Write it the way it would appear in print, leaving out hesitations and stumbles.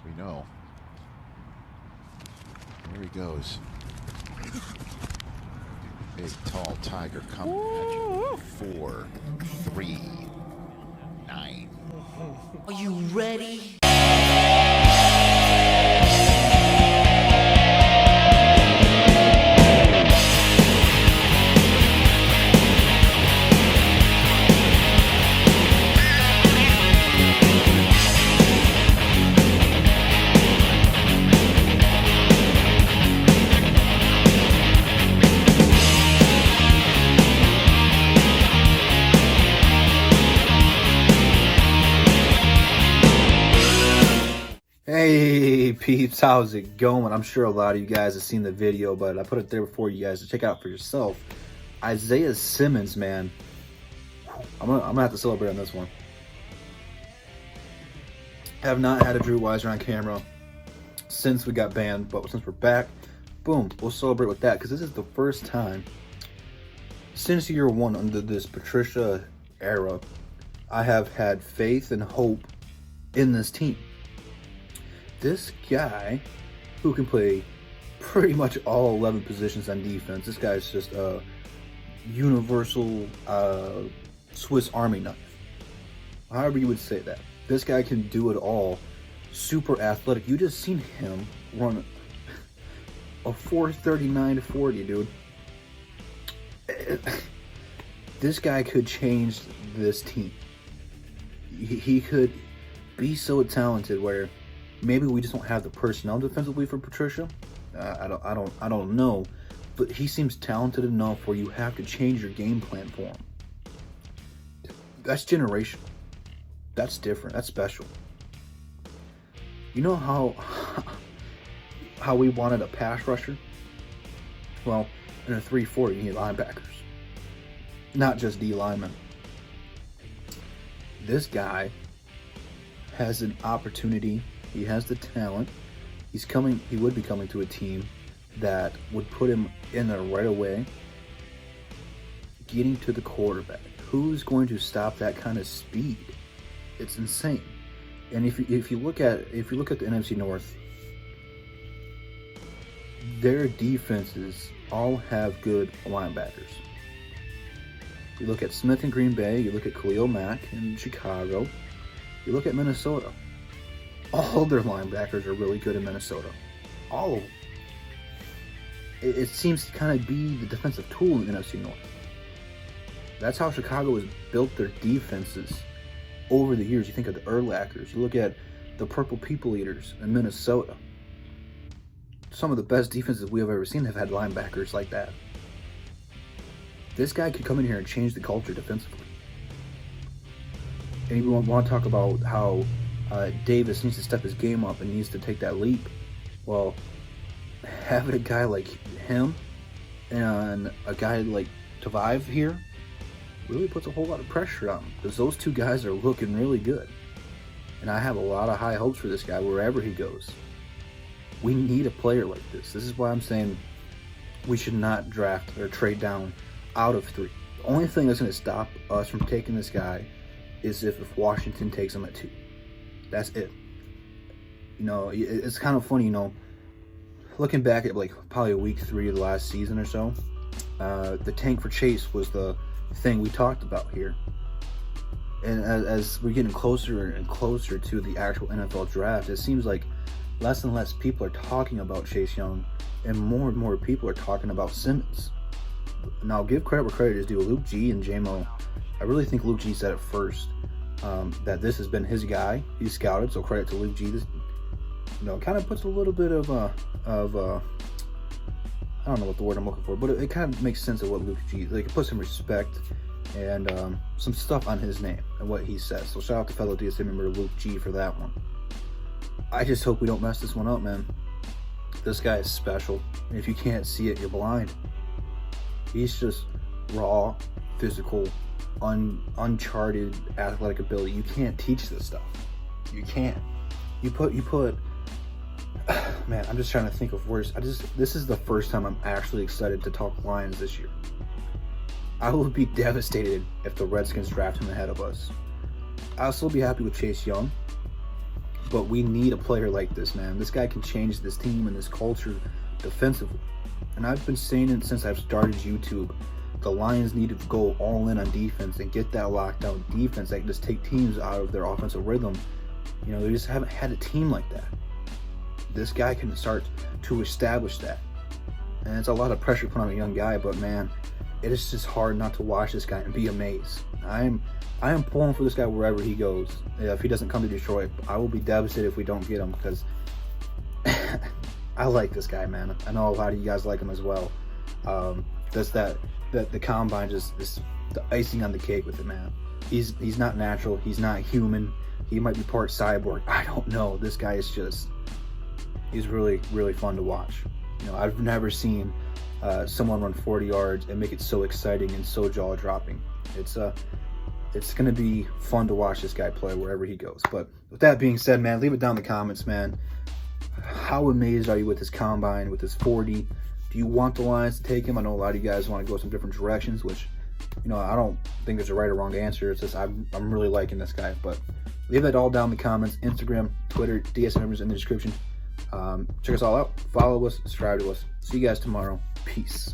we know. There he goes. Big, tall tiger coming at you. 4, 3, 9. Are you ready? Hey peeps, how's it going? I'm sure a lot of you guys have seen the video, but I put it there for you guys to check out for yourself. Isaiah Simmons, man. I'm gonna have to celebrate on this one. Have not had a Drew Weiser on camera since we got banned, but since we're back, boom, we'll celebrate with that, because this is the first time since year one under this Patricia era I have had faith and hope in this team. This guy, who can play pretty much all 11 positions on defense, this guy's just a universal Swiss Army knife. However you would say that. This guy can do it all. Super athletic. You just seen him run a 4.39-40, dude. This guy could change this team. He could be so talented where maybe we just don't have the personnel defensively for Patricia. I don't know, but he seems talented enough where you have to change your game plan for him. That's generational. That's different. That's special. You know how we wanted a pass rusher? Well, in a 3-4, you need linebackers, not just D linemen. This guy has an opportunity. He has the talent. He would be coming to a team that would put him in there right away. Getting to the quarterback. Who's going to stop that kind of speed? It's insane. And if you look at the NFC North, their defenses all have good linebackers. You look at Smith in Green Bay, you look at Khalil Mack in Chicago, you look at Minnesota. All their linebackers are really good in Minnesota. All of them. It seems to kind of be the defensive tool in the NFC North. That's how Chicago has built their defenses over the years. You think of the Urlachers. You look at the Purple People Eaters in Minnesota. Some of the best defenses we have ever seen have had linebackers like that. This guy could come in here and change the culture defensively. And you want to talk about how Davis needs to step his game up and needs to take that leap. Well, having a guy like him and a guy like Tavive here really puts a whole lot of pressure on him, because those two guys are looking really good. And I have a lot of high hopes for this guy wherever he goes. We need a player like this. This is why I'm saying we should not draft or trade down out of 3. The only thing that's going to stop us from taking this guy is if Washington takes him at 2. That's it. You know, it's kind of funny, you know, looking back at like probably week 3 of the last season or so, the tank for Chase was the thing we talked about here. And as we're getting closer and closer to the actual NFL draft, it seems like less and less people are talking about Chase Young, and more people are talking about Simmons. Now, give credit where credit is due. Luke G and JMO, I really think Luke G said it first. That this has been his guy. He's scouted, so credit to Luke G. This, you know, kind of puts a little bit of I don't know what the word I'm looking for, but it kind of makes sense of what Luke G, like, it puts some respect and some stuff on his name and what he says. So shout out to fellow DSA member Luke G for that one. I just hope we don't mess this one up, man. This guy is special. And if you can't see it, you're blind. He's just raw, physical, uncharted athletic ability. You can't teach this stuff. You can't. You put man, I'm just trying to think of words. This is the first time I'm actually excited to talk Lions this year. I would be devastated if the Redskins draft him ahead of us. I'll still be happy with Chase Young, but we need a player like this, man. This guy can change this team and this culture defensively. And I've been saying it since I've started YouTube. The Lions need to go all in on defense and get that lockdown defense that can just take teams out of their offensive rhythm. You know, they just haven't had a team like that. This guy can start to establish that. And it's a lot of pressure put on a young guy, but man, it is just hard not to watch this guy and be amazed. I am pulling for this guy wherever he goes. If he doesn't come to Detroit, I will be devastated if we don't get him, because I like this guy, man. I know a lot of you guys like him as well. The combine just is the icing on the cake with it, man. He's not natural. He's not human. He might be part cyborg. I don't know. This guy is just, he's really, really fun to watch. You know, I've never seen someone run 40 yards and make it so exciting and so jaw-dropping. It's going to be fun to watch this guy play wherever he goes. But with that being said, man, leave it down in the comments, man. How amazed are you with this combine, with this 40? Do you want the Lions to take him? I know a lot of you guys want to go some different directions, which, you know, I don't think there's a right or wrong answer. It's just I'm really liking this guy. But leave that all down in the comments. Instagram, Twitter, DS numbers in the description. Check us all out. Follow us. Subscribe to us. See you guys tomorrow. Peace.